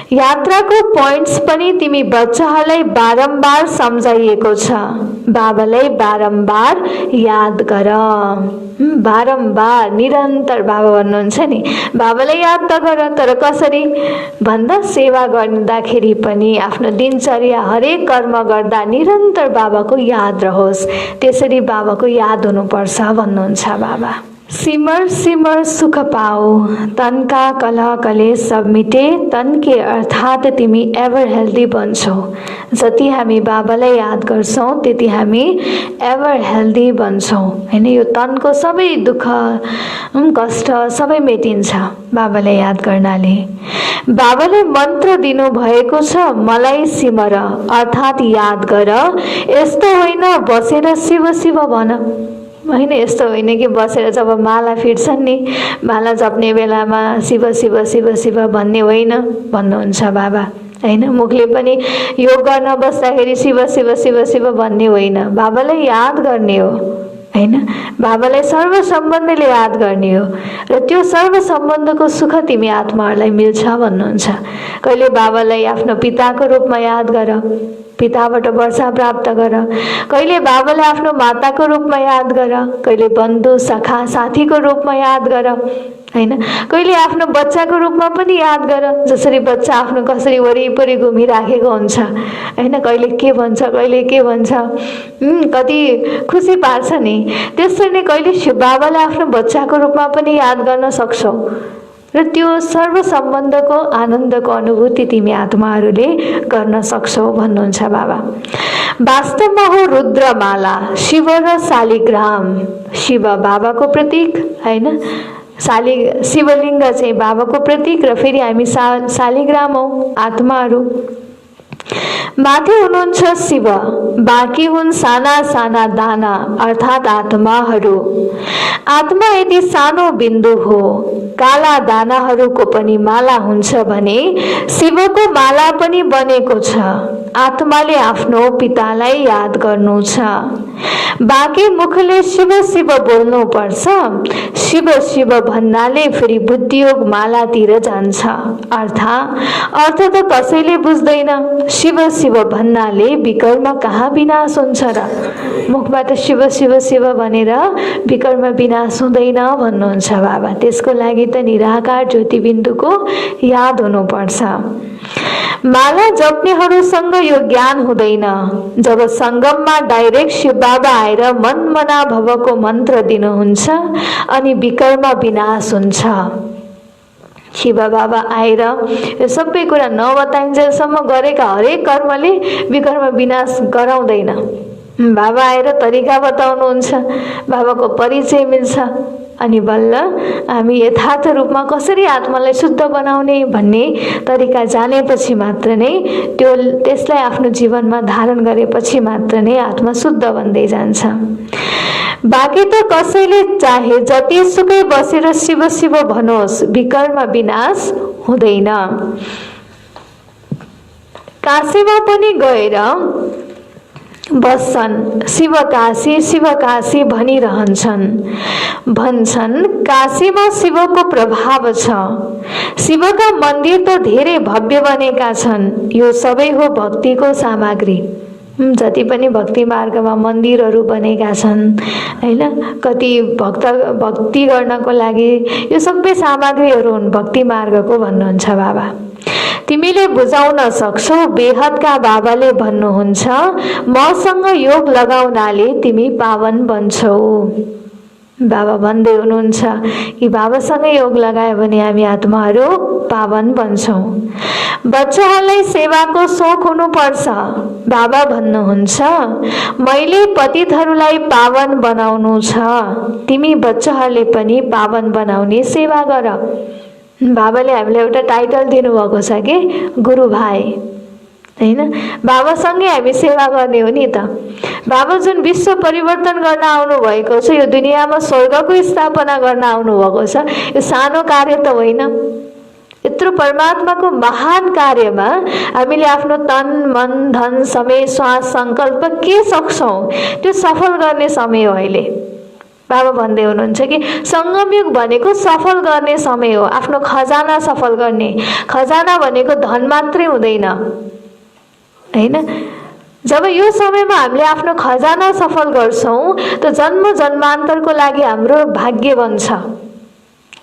यात्राको पोइन्ट्स पनि तिमी बच्चाहरूलाई बारम्बार सम्झाइएको छ। बाबालाई बारम्बार याद गर, बारम्बार निरन्तर बाबा भन्नुहुन्छ नि, बाबालाई याद त गर, तर कसरी भन्दा सेवा गर्दाखेरि पनि आफ्नो दिनचर्या हरेक कर्म गर्दा निरन्तर बाबाको याद रहोस्, त्यसरी बाबाको याद हुनुपर्छ भन्नुहुन्छ बाबा। सिमर सिमर सुख पाओ, तनका कलह कलेश सब मिटे, तनके अर्थात् तिमी एभर हेल्दी बन्छौ। जति हामी बाबालाई याद गर्छौँ त्यति हामी एभर हेल्दी बन्छौँ हैन। यो तनको सबै दुःख कष्ट सबै मेटिन्छ बाबालाई याद गर्नाले। बाबाले मन्त्र दिनु भएको छ, मलाई सिमर अर्थात् याद गर, यस्तो होइन बसेर शिव शिव भन होइन। यस्तो होइन कि बसेर जब माला फिर्छन् नि, माला जप्ने बेलामा शिव शिव शिव शिव भन्ने होइन भन्नुहुन्छ बाबा हैन। मुखले पनि योग गर्न बस्दाखेरि शिव शिव शिव शिव भन्ने होइन, बाबालाई याद गर्ने हो हैन। बाबालाई सर्व सम्बन्धले याद गर्ने हो र त्यो सर्व सम्बन्धको सुख तिमी आत्माहरूलाई मिल्छ भन्नुहुन्छ। कहिले बाबालाई आफ्नो पिताको रूपमा याद गर, पिताबाट वर्षा प्राप्त गर। कहिले बाबालाई आफ्नो माताको रूपमा याद गर, कहिले बन्धु सखा साथीको रूपमा याद गर हैन। कहिले आफ्नो बच्चाको रूपमा पनि याद गर, जसरी बच्चा आफ्नो कसरी वरिपरि घुमिराखेको हुन्छ हैन, कहिले के भन्छ कहिले के भन्छ, कति खुसी पार्छ नि। त्यसरी नै कहिले बाबालाई आफ्नो बच्चाको रूपमा पनि याद गर्न सक्छौ र त्यो सर्व सम्बन्धको आनन्दको अनुभूति तिमी आत्माहरूले गर्न सक्छौ भन्नुहुन्छ बाबा। वास्तवमा हो रुद्रमाला शिव र शालिग्राम। शिव बाबाको प्रतीक हैन, शिवलिङ्ग चाहिँ बाबाको प्रतीक र फेरि हामी शालिग्राम हौ, आत्माहरू। माथि हुनुहुन्छ शिव, बाँकी हुन् साना साना दाना अर्थात् आत्माहरू। आत्मा यदि सानो बिन्दु हो, काला दानाहरूको पनि माला हुन्छ भने शिवको माला पनि बनेको छ। आत्माले आफ्नो पितालाई याद गर्नु छ, बाँकी मुखले शिव शिव बोल्नु पर्छ। शिव शिव भन्नाले फेरि बुद्धियोग मालातिर जान्छ। अर्थ त कसैले बुझ्दैन। शिव शिव भन्नाले विकर्म कहाँ विनाश हुन्छ र? मुखबाट शिव शिव शिव भनेर विकर्म विनाश हुँदैन भन्नुहुन्छ बाबा। त्यसको लागि त निराकार ज्योतिबिन्दुको याद हुनुपर्छ। माला जप्नेहरूसँग यो ज्ञान हुँदैन। जब सङ्गममा डाइरेक्ट शिव बाबा आएर मनमना भवको मन्त्र दिनुहुन्छ अनि विकर्म विनाश हुन्छ। शिव बाबा आएर यो सबै कुरा नबताइन्जेलसम्म गरेका हरेक कर्मले विकर्म विनाश गराउँदैन। बाबा आएर तरिका बताउनुहुन्छ, बाबाको परिचय मिल्छ अनि बल्ल हामी यथार्थ रूपमा कसरी आत्मालाई शुद्ध बनाउने भन्ने तरिका जानेपछि मात्र नै त्यसलाई आफ्नो जीवनमा धारण गरेपछि मात्र नै आत्मा शुद्ध बन्दै जान्छ। बाँकी त कसैले चाहे जतिसुकै बसेर शिव शिव भनोस्, विकर्म विनाश हुँदैन। काशीमा पनि गएर बस्छन्, शिव काशी भनिरहन्छन्। भन्छन् काशीमा शिवको प्रभाव छ। शिवका मन्दिर त धेरै भव्य बनेका छन्। यो सबै हो भक्तिको सामग्री। जति पनि भक्ति मार्गमा मन्दिरहरू बनेका छन् हैन, कति भक्ति गर्नको लागि यो सबै सामग्रीहरू हुन् भक्ति मार्गको भन्नुहुन्छ बाबा। तिमीले बुझाउन सक्छौ, बेहदका बाबाले भन्नुहुन्छ मसँग योग लगाउनाले तिमी पावन बन्छौ। बाबा भन्दै हुनुहुन्छ कि बाबासँगै योग लगायो भने हामी आत्माहरू पावन बन्छौँ। बच्चाहरूलाई सेवाको सोख हुनुपर्छ। बाबा भन्नुहुन्छ मैले पतितहरूलाई पावन बनाउनु छ, तिमी बच्चाहरूले पनि पावन बनाउने सेवा गर। बाबाले हामीलाई एउटा टाइटल दिनुभएको छ कि गुरु भाइ हैन। बाबासँगै हामी सेवा गर्ने हो नि त। बाबा जुन विश्व परिवर्तन गर्न आउनु भएको छ, यो दुनियाँमा स्वर्गको स्थापना गर्न आउनु भएको छ, यो सानो कार्य त होइन। यत्रो परमात्माको महान कार्यमा हामीले आफ्नो तन मन धन समय श्वास सङ्कल्प के सक्छौँ त्यो सफल गर्ने समय हो अहिले। बाबा भन्दै हुनुहुन्छ कि सङ्गमयुग भनेको सफल गर्ने समय हो, आफ्नो खजाना सफल गर्ने। खजाना भनेको धन मात्रै हुँदैन हैन। जब यो समयमा हामीले आफ्नो खजाना सफल गर्छौँ त जन्म जन्मान्तरको लागि हाम्रो भाग्य बन्छ।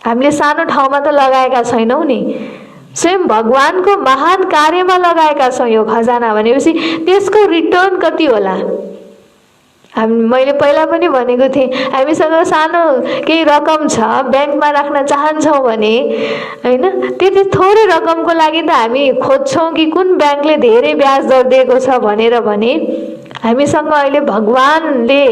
हामीले सानो ठाउँमा त लगाएका छैनौँ नि, स्वयं भगवानको महान कार्यमा लगाएका छौँ। यो खजाना भनेपछि त्यसको रिटर्न कति होला? मैले पहिला पनि भनेको थिएँ, हामीसँग सानो केही रकम छ, ब्याङ्कमा राख्न चाहन्छौँ भने हैन, त्यति थोरै रकमको लागि त हामी खोज्छौँ कि कुन ब्याङ्कले धेरै ब्याज दर दिएको छ भनेर। भने हामीसँग अहिले भगवानले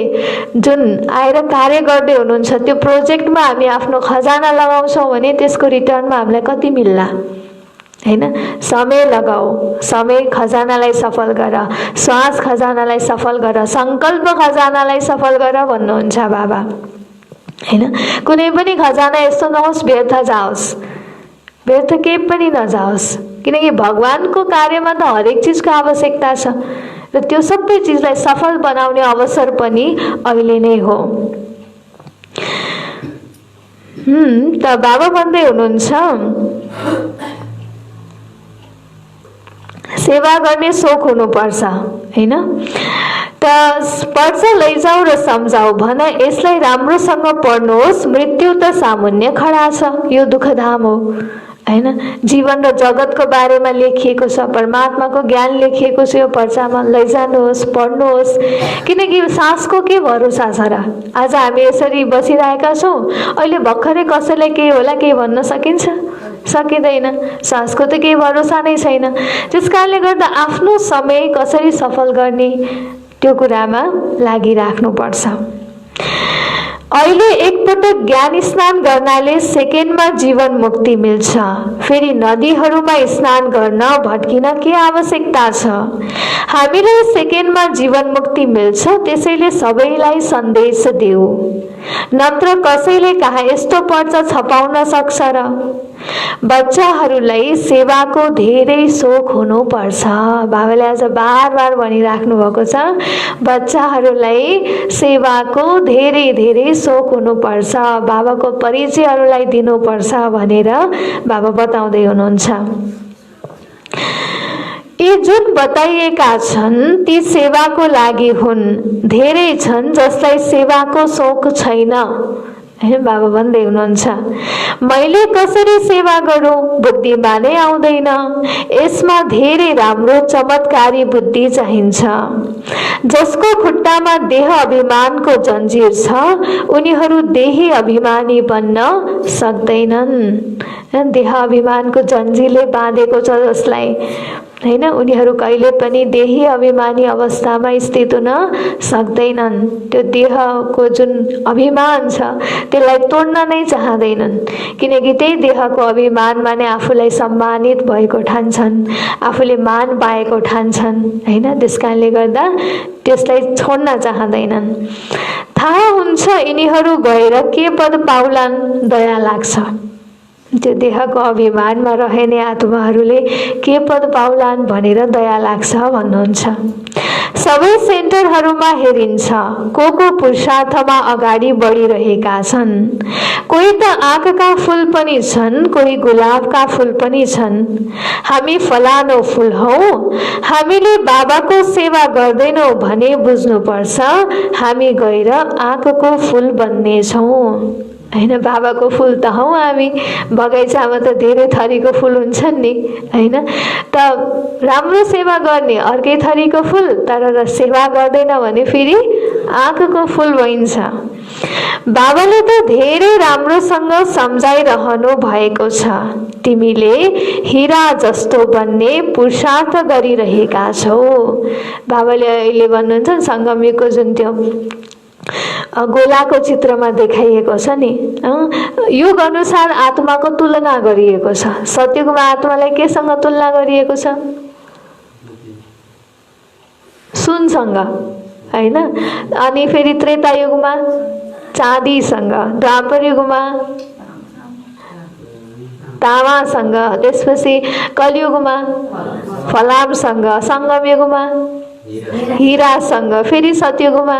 जुन आएर कार्य गर्दै हुनुहुन्छ त्यो प्रोजेक्टमा हामी आफ्नो खजाना लगाउँछौँ भने त्यसको रिटर्नमा हामीलाई कति मिल्ला हैन। समय लगाऊ, समय खजानालाई सफल गर, श्वास खजानालाई सफल गर, सङ्कल्प खजानालाई सफल गर भन्नुहुन्छ बाबा हैन। कुनै पनि खजाना यस्तो नहोस् व्यर्थ जाओस्, व्यर्थ केही पनि नजाओस्, किनकि भगवानको कार्यमा त हरेक चिजको आवश्यकता छ र त्यो सबै चिजलाई सफल बनाउने अवसर पनि अहिले नै हो। त बाबा भन्दै हुनुहुन्छ सेवा गर्ने सोख हुनुपर्छ हैन। त पर्छ लैजाऊ र सम्झाऊ, भन यसलाई राम्रोसँग पढ्नुहोस्, मृत्यु त सामुन्य खडा छ, यो दुःखधाम हो हैन। जीवन र जगतको बारेमा लेखिएको छ, परमात्माको ज्ञान लेखिएको छ, यो पर्चामा लैजानुहोस्, पढ्नुहोस्। किनकि सासको के भरोसा छ र? आज हामी यसरी बसिरहेका छौँ, अहिले भर्खरै कसैलाई केही होला केही भन्न सकिन्छ? सकिँदैन। साँझको त केही भरोसा नै छैन। त्यस कारणले गर्दा आफ्नो समय कसरी सफल गर्ने त्यो कुरामा लागिराख्नुपर्छ। अहिले एकपटक ज्ञान स्नान गर्नाले सेकेन्डमा जीवन मुक्ति मिल्छ। फेरि नदीहरूमा स्नान गर्न भट्किन के आवश्यकता छ? हामीलाई सेकेन्डमा जीवन मुक्ति मिल्छ, त्यसैले सबैलाई सन्देश देऊ, नत्र कसैले कहाँ यस्तो पर्च छपाउन सक्छ र? बच्चाहरूलाई सेवाको धेरै सोख हुनुपर्छ। बाबाले आज बार बार भनिराख्नु भएको छ, बच्चाहरूलाई सेवाको धेरै धेरै सोख हुनुपर्छ, बाबाको परिचयहरूलाई दिनुपर्छ भनेर बाबा बताउँदै हुनुहुन्छ। यी जुन बताइएका छन् ती सेवाको लागि हुन्। धेरै छन् जसलाई सेवाको सोख छैन। बाबा भन्दै हुनुहुन्छ, मैले कसरी सेवा गरौँ? बुद्धिमा नै आउँदैन। यसमा धेरै राम्रो चमत्कारी बुद्धि चाहिन्छ। जसको खुट्टामा देह अभिमानको जन्जिर छ उनीहरू देही अभिमानी बन्न सक्दैनन्। देह अभिमानको जन्जिरले बाँधेको छ जसलाई, हैन, उनीहरू कहिले पनि देही अभिमानी अवस्थामा स्थित हुन सक्दैनन्। त्यो देहको जुन अभिमान छ त्यसलाई तोड्न नै चाहँदैनन्, किनकि त्यही देहको अभिमानमा नै आफूलाई सम्मानित भएको ठान्छन्, आफूले मान पाएको ठान्छन्, हैन। त्यसकारणले गर्दा त्यसलाई छोड्न चाहँदैनन्। थाहा हुन्छ यिनीहरू गएर के पद पाउलान्? दया लाग्छ। त्यो देहको अभिमानमा रहने आत्माहरूले के पद पाउलान् भनेर दया लाग्छ भन्नुहुन्छ। सबै सेन्टरहरूमा हेरिन्छ को पुरुषार्थमा अगाडि बढिरहेका छन्। कोही त आँकका फूल पनि छन्, कोही गुलाबका फूल पनि छन्। हामी फलानो फूल हौ। हामीले बाबाको सेवा गर्दैनौँ भने बुझ्नुपर्छ हामी गएर आँकको फूल बन्नेछौँ, हैन। बाबाको फूल त हौ हामी। बगैँचामा त धेरै थरीको फूल हुन्छन् नि, हैन। त राम्रो सेवा गर्ने अर्कै थरीको फूल, तर सेवा गर्दैन भने फेरि आँकको फूल भइन्छ। बाबाले त धेरै राम्रोसँग सम्झाइरहनु भएको छ। तिमीले हिरा जस्तो बन्ने पुरुषार्थ गरिरहेका छौ। बाबाले अहिले भन्नुहुन्छ सङ्गमयुगको जुन त्यो गोलाको चित्रमा देखाइएको छ नि, युग अनुसार आत्माको तुलना गरिएको छ। सत्ययुगमा आत्मालाई केसँग तुलना गरिएको छ? सुनसँग, हैन। अनि फेरि त्रेतायुगमा चाँदीसँग, द्वापर युगमा तामासँग, त्यसपछि कलियुगमा फलामसँग, सङ्गम युगमा हिरासँग, फेरि सत्ययुगमा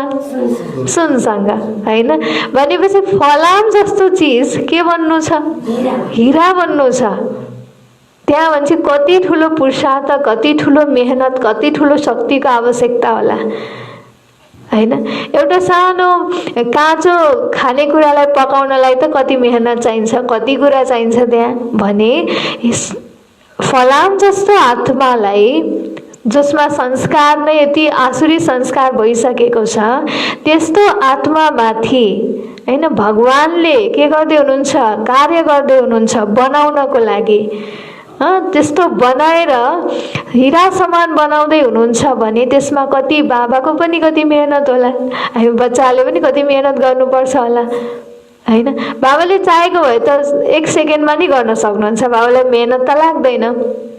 सुनसँग, हैन। भनेपछि फलाम जस्तो चिज के बन्नु छ? हिरा बन्नु छ। त्यहाँ मान्छे कति ठुलो पुरुषार्थ, कति ठुलो मेहनत, कति ठुलो शक्तिको आवश्यकता होला, हैन। एउटा सानो काँचो खानेकुरालाई पकाउनलाई त कति मेहनत चाहिन्छ, कति कुरा चाहिन्छ त्यहाँ भने फलाम जस्तो आत्मालाई जसमा संस्कार नै यति आसुरी संस्कार भइसकेको छ, त्यस्तो आत्मामाथि, हैन, भगवानले के गर्दै हुनुहुन्छ? कार्य गर्दै हुनुहुन्छ बनाउनको लागि। त्यस्तो बनाएर हिरा समान बनाउँदै हुनुहुन्छ भने त्यसमा कति बाबाको पनि कति मेहनत होला, हामी बच्चाले पनि कति मेहनत गर्नुपर्छ होला, हैन। बाबाले चाहेको भए त 1 सेकेन्डमा नि गर्न सक्नुहुन्छ, बाबालाई मेहनत त लाग्दैन।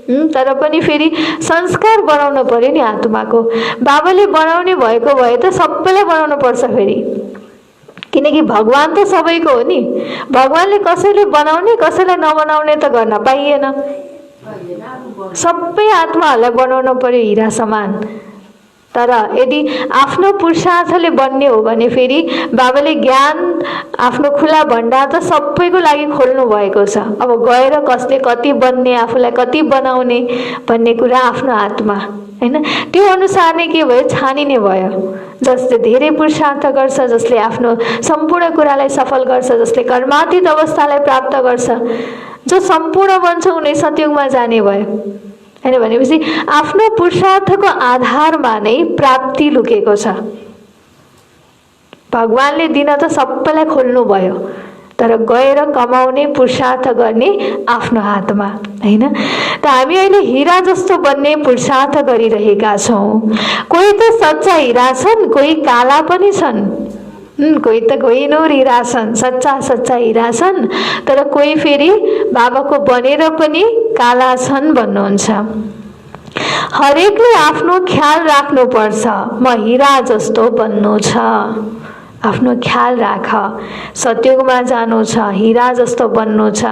तर पनि फेरि संस्कार बनाउनु पर्यो नि आत्माको। बाबाले बनाउने भएको भए त सबैलाई बनाउनु पर्छ फेरि, किनकि भगवान त सबैको हो नि। भगवानले कसैले बनाउने कसैलाई नबनाउने त गर्न पाइएन। सबै आत्माहरूलाई बनाउनु पर्यो हिरा समान। तर यदि आफ्नो पुरुषार्थले बन्ने हो भने फेरि बाबाले ज्ञान आफ्नो खुला भण्डार त सबैको लागि खोल्नु भएको छ। अब गएर कसले कति बन्ने, आफूलाई कति बनाउने भन्ने कुरा आफ्नो आत्मा, हैन। त्यो अनुसार नै के भयो? छानिने भयो। जसले धेरै पुरुषार्थ गर्छ, जसले आफ्नो सम्पूर्ण कुरालाई सफल गर्छ, जसले कर्मातीत अवस्थालाई प्राप्त गर्छ, जो सम्पूर्ण बन्छ उनी सत्ययुगमा जाने भयो, हैन। भनेपछि आफ्नो पुरुषार्थको आधारमा नै प्राप्ति लुकेको छ। भगवानले दिन त सबैलाई खोल्नु भयो, तर गएर कमाउने पुरुषार्थ गर्ने आफ्नो हातमा, हैन? त हामी अहिले हीरा जस्तो बन्ने पुरुषार्थ गरिरहेका छौँ। कोही त सच्चा हीरा छन्, कोही काला पनि छन्। कोही त कोहिनूर हीरा छन्, सच्चा सच्चा हीरा छन्, तर कोही फेरि बाबाको बनेर पनि काला छन् भन्नुहुन्छ। हरेकले आफ्नो ख्याल राख्नुपर्छ। म हीरा जस्तो बन्नु छ, आफ्नो ख्याल राख। सत्युगमा जानु छ, हीरा जस्तो बन्नु छ।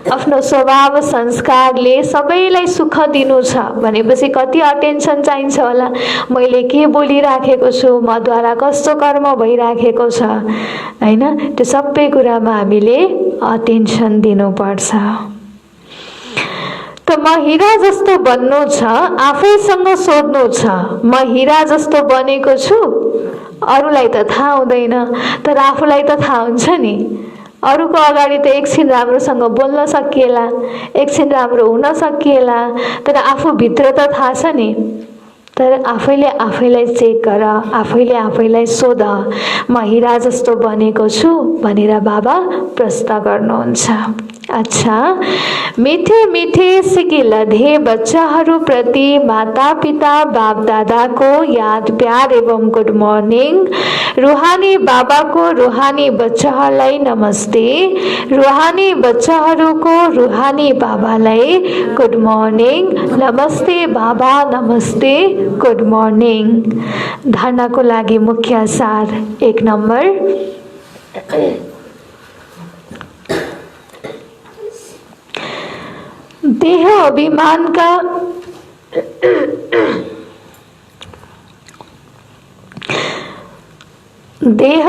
आफ्नो स्वभाव संस्कारले सबैलाई सुख दिनु छ भनेपछि कति अटेन्सन चाहिन्छ होला। मैले के बोलिराखेको छु, मद्वारा कस्तो कर्म भइराखेको छ, हैन? त्यो सबै कुरामा हामीले अटेन्सन दिनुपर्छ। त म हीरा जस्तो बन्नु छ, आफैसँग सोध्नु छ, म हीरा जस्तो बनेको छु? अरूलाई त थाहा हुँदैन, तर आफूलाई त थाहा हुन्छ नि। अरूको अगाडि त एकछिन राम्रोसँग बोल्न सकिएला, एकछिन राम्रो हुन सकिएला, तर आफूभित्र त थाहा छ नि। तर आफैले आफैलाई चेक गर, आफैले आफैलाई सोध, म हीरा जस्तो बनेको छु भनेर बाबा प्रश्न गर्नुहुन्छ। अच्छा, मिठे मिठे सिकिलधे बच्चाहरूप्रति माता पिता बाप दादाको याद प्यार एवं गुड मर्निङ। रुहानी बाबाको रुहानी बच्चाहरूलाई नमस्ते। रुहानी बच्चाहरूको रुहानी बाबालाई गुड मर्निङ। नमस्ते बाबा, नमस्ते, गुड मर्निङ। धारणाको लागि मुख्य सार 1 नम्बर, देह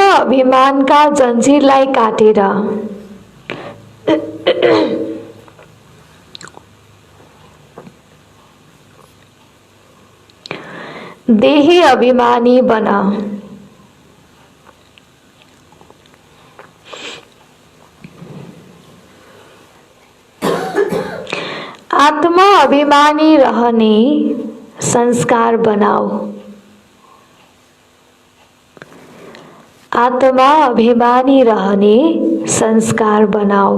अभिमानका जन्जिरलाई काटेर देही अभिमानी बना। आत्मा अभिमानी रहने संस्कार बनाओ। आत्मा अभिमानी रहने संस्कार बनाओ।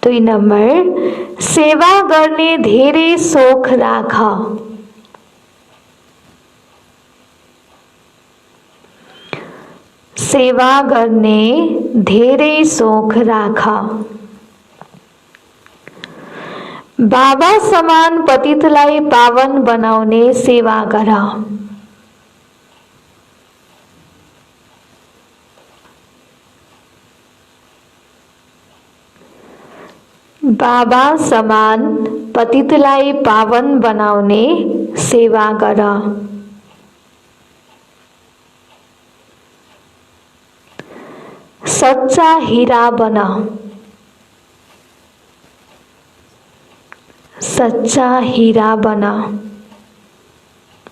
2 नम्बर, सेवा गर्ने धेरै सोख राख। सेवा गर्ने धेरै सोख राख। बाबा समान पतितलाई पावन बनाउने सेवा गर। बाबा समान पतितलाई पावन बनाउने सेवा गर। सच्चा हीरा बना। सच्चा हीरा बना।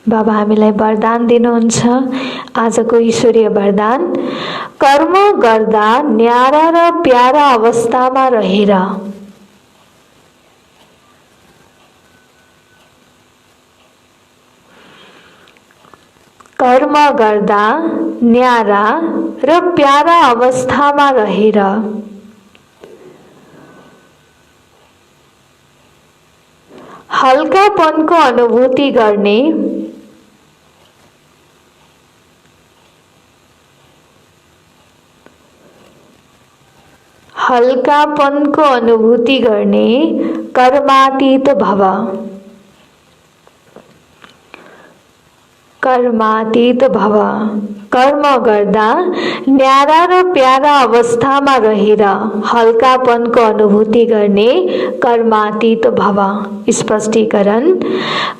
बाबा हामीलाई वरदान दिनुहुन्छ। आजको ईश्वरीय वरदान, कर्म गर्दा न्यारा र प्यारा अवस्थामा रहेर कर्म गर्दा न्यारा र प्यारा अवस्थामा रहेर हल्कापनको अनुभूति गर्ने हल्कापनको अनुभूति गर्ने कर्मातीत भव। कर्मातीत भव। कर्म गर्दा न्यारा र प्यारा अवस्थामा रहेर हल्कापनको अनुभूति गर्ने कर्मातीत भव। स्पष्टीकरण,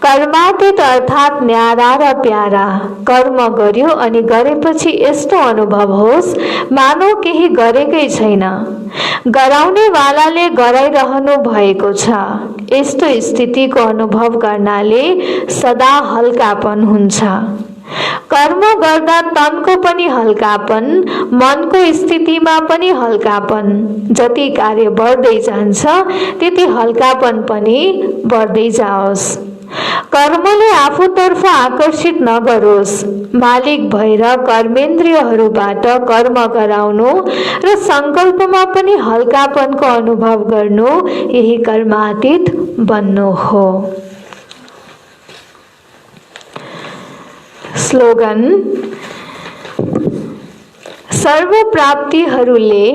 कर्मातीत अर्थात् न्यारा र प्यारा। कर्म गर्यो अनि गरेपछि यस्तो अनुभव होस् मानौ केही गरेकै छैन, गराउने वालाले गराइरहनु भएको छ। यस्तो स्थितिको अनुभव गर्नाले सदा हल्कापन हुन्छ। कर्म गर्दा तनको पनि हल्कापन, मनको स्थितिमा पनि हल्कापन। जति कार्य बढ्दै जान्छ त्यति हल्कापन पनि बढ्दै जाओस्। कर्मले आफूतर्फ आकर्षित नगरोस्। मालिक भएर कर्मेन्द्रियहरूबाट कर्म गराउनु र सङ्कल्पमा पनि हल्कापनको अनुभव गर्नु यही कर्मातीत बन्नु हो। स्लोगन: सर्व प्राप्तिहरूले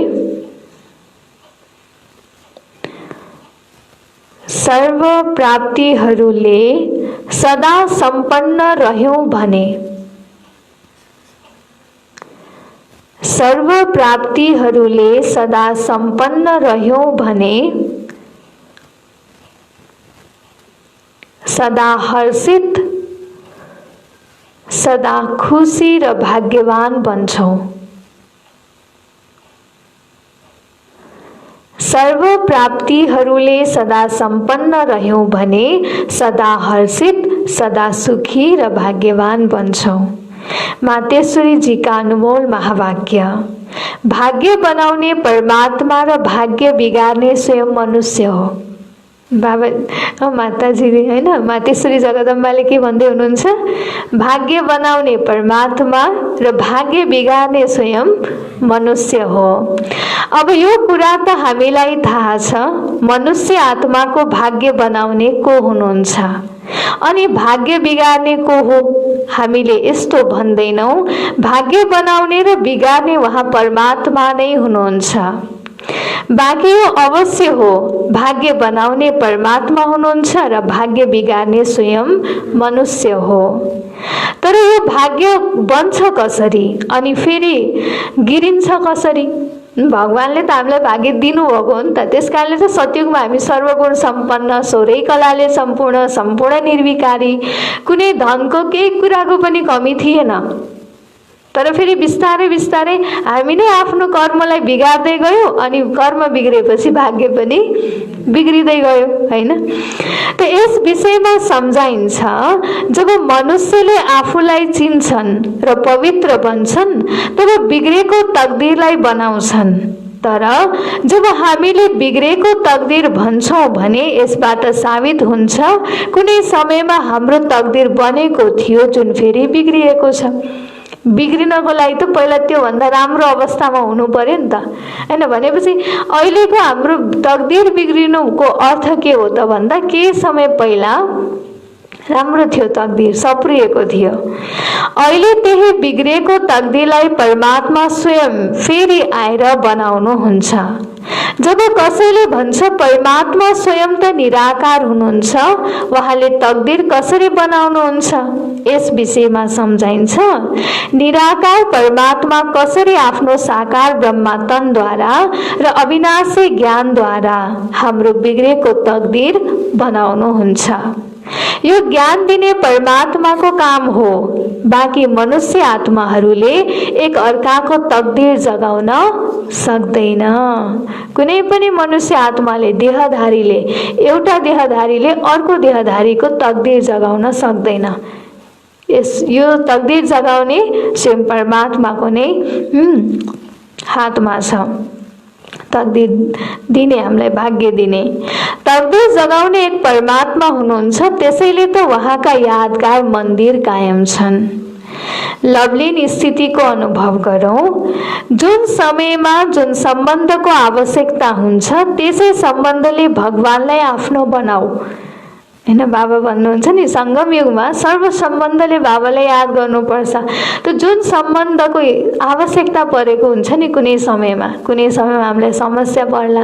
सदा सम्पन्न रह्यौं भने, सर्व प्राप्तिहरूले सदा सम्पन्न रह्यौं भने सदा हर्षित, सदा खुशी र भाग्यवान बन्छौं। सर्व प्राप्तिहरूले सदा सम्पन्न रह्यौं भने सदा हर्षित, सदा सुखी र भाग्यवान बन्छौं। मातेश्वरी जी का अनमोल महावाक्य। भाग्य बनाउने परमात्मा र भाग्य बिगार्ने स्वयं मनुष्य हो। बाबा माताजीले हैन, मातेश्वरी जगदम्बाले के भन्दै हुनुहुन्छ? भाग्य बनाउने परमात्मा र भाग्य बिगार्ने स्वयं मनुष्य हो। अब यो कुरा त हामीलाई थाहा छ, मनुष्य आत्माको भाग्य बनाउने को हुनुहुन्छ अनि भाग्य बिगार्ने को हो। हामीले यस्तो भन्दैनौ, भाग्य बनाउने र बिगार्ने वहाँ परमात्मा नै हुनुहुन्छ। बाँकी यो अवश्य हो, भाग्य बनाउने परमात्मा हुनुहुन्छ र भाग्य बिगार्ने स्वयं मनुष्य हो। तर यो भाग्य बन्छ कसरी अनि फेरि गिरिन्छ कसरी? भगवानले त हामीलाई भाग्य दिनुभएको हो नि त। त्यसकारणले त सतयुगमा हामी सर्वगुण सम्पन्न, सोह्रै कलाले सम्पूर्ण, सम्पूर्ण निर्विकारी, कुनै धनको केही कुराको पनि कमी थिएन। तर फेरि बिस्तारै बिस्तारै हामी नै आफ्नो कर्मलाई बिगार्दै गयौं अनि कर्म बिग्रेपछि भाग्य पनि बिग्रिँदै गयो हैन। त यस विषयमा सम्झाइन्छ, जब मनुष्यले आफूलाई चिन्छन् र पवित्र बन्छन् तब बिग्रेको तकदीरलाई बनाउँछन्। तर जब हामीले बिग्रेको तकदीर भन्छौं भने यसबाट साबित हुन्छ कुनै समयमा हाम्रो तकदीर बनेको थियो जुन फेरि बिग्रिएको छ। बिग्रिनको लागि त पहिला त्यो भन्दा राम्रो अवस्थामा हुनु पर्यो नि त हैन। भनेपछि अहिलेको हाम्रो तकदीर बिग्रिनुको अर्थ के हो त भन्दा केही समय पहिला राम्रो थियो, तकदीर सप्रिएको थियो। अहिले त्यही बिग्रेको तकदीरलाई परमात्मा स्वयं फेरि आएर बनाउनुहुन्छ। जब कसैले भन्छ परमात्मा स्वयं त निराकार हुनुहुन्छ, उहाँले तकदीर कसरी बनाउनुहुन्छ? यस विषयमा सम्झाइन्छ, निराकार परमात्मा कसरी आफ्नो साकार ब्रह्मा तनद्वारा र अविनाशी ज्ञानद्वारा हाम्रो बिग्रेको तकदीर बनाउनुहुन्छ। यो ज्ञान दिने परमात्माको काम हो। बाँकी मनुष्य आत्माहरूले एक अर्काको तकदीर जगाउन सक्दैन। कुनै पनि मनुष्य आत्माले, देहधारीले, एउटा देहधारीले अर्को देहधारीको तकदीर जगाउन सक्दैन। यो तकदीर जगाउने स्वयं परमात्माको नै हातमा छ। तकदीर दिने, हामीलाई भाग्य दिने, तकदीर जगाउने एक परमात्मा हुनुहुन्छ। त्यसैले त उहाँका यादगार मन्दिर कायम छन्। लवलीन स्थितिको अनुभव गरौं। जुन समयमा जुन सम्बन्धको आवश्यकता हुन्छ त्यसै सम्बन्धले भगवानलाई आफ्नो बनाऊ हैन। बाबा भन्नुहुन्छ नि, संगम युगमा सर्व सम्बन्धले बाबालाई याद गर्नुपर्छ। त जुन सम्बन्धको आवश्यकता परेको हुन्छ नि, कुनै समयमा हामीलाई समस्या पर्ला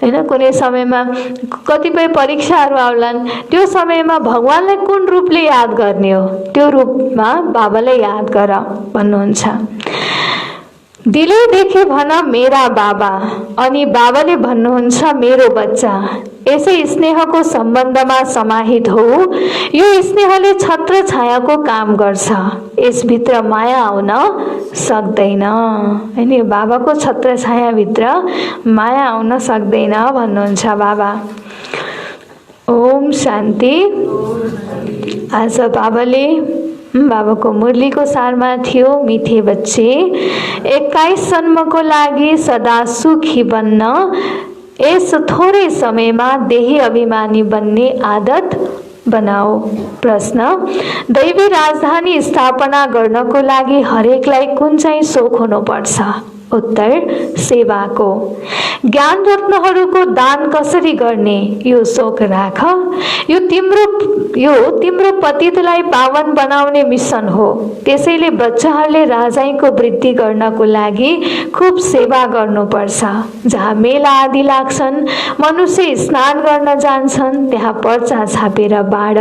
हैन, कुनै समयमा कतिपय परीक्षाहरू आउलान्, त्यो समयमा भगवानलाई कुन रूपले याद गर्ने हो? त्यो रूपमा बाबालाई याद गर भन्नुहुन्छ। दिलै देखे भन मेरा बाबा, अनि बाबाले भन्नुहुन्छ मेरो बच्चा। यसै स्नेहको सम्बन्धमा समाहित हो। यो स्नेहले छत्र छायाको काम गर्छ, यसभित्र माया आउन सक्दैन हैन। यो बाबाको छत्र छायाभित्र माया आउन सक्दैन भन्नुहुन्छ बाबा। ओम शान्ति। आज बाबाको मुरलीको सारमा थियो, मिठे बच्चे 21 जन्मको लागि सदा सुखी बन्न यस थोरै समयमा देही अभिमानी बन्ने आदत बनाऊ। प्रश्न, दैवी राजधानी स्थापना गर्नको लागि हरेकलाई कुन चाहिँ सोख हुनुपर्छ? उत्तर, सेवाको। ज्ञान रत्नहरूको दान कसरी गर्ने? यो सोख राख। यो तिम्रो पतितलाई पावन बनाउने मिसन हो। त्यसैले बच्चाहरूले राजाईको वृद्धि गर्नको लागि खूब सेवा गर्नुपर्छ। जहाँ मेला आदि लाग्छन्, मनुष्य स्नान गर्न जान्छन्, त्यहाँ पर्चा छापेर बाँड,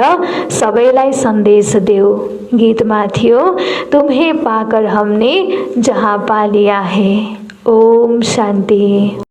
सबैलाई सन्देश देऊ। गीतमा थियो, तुम्हें पाकर हमने जहाँ पा लिया है। ओम शान्ति।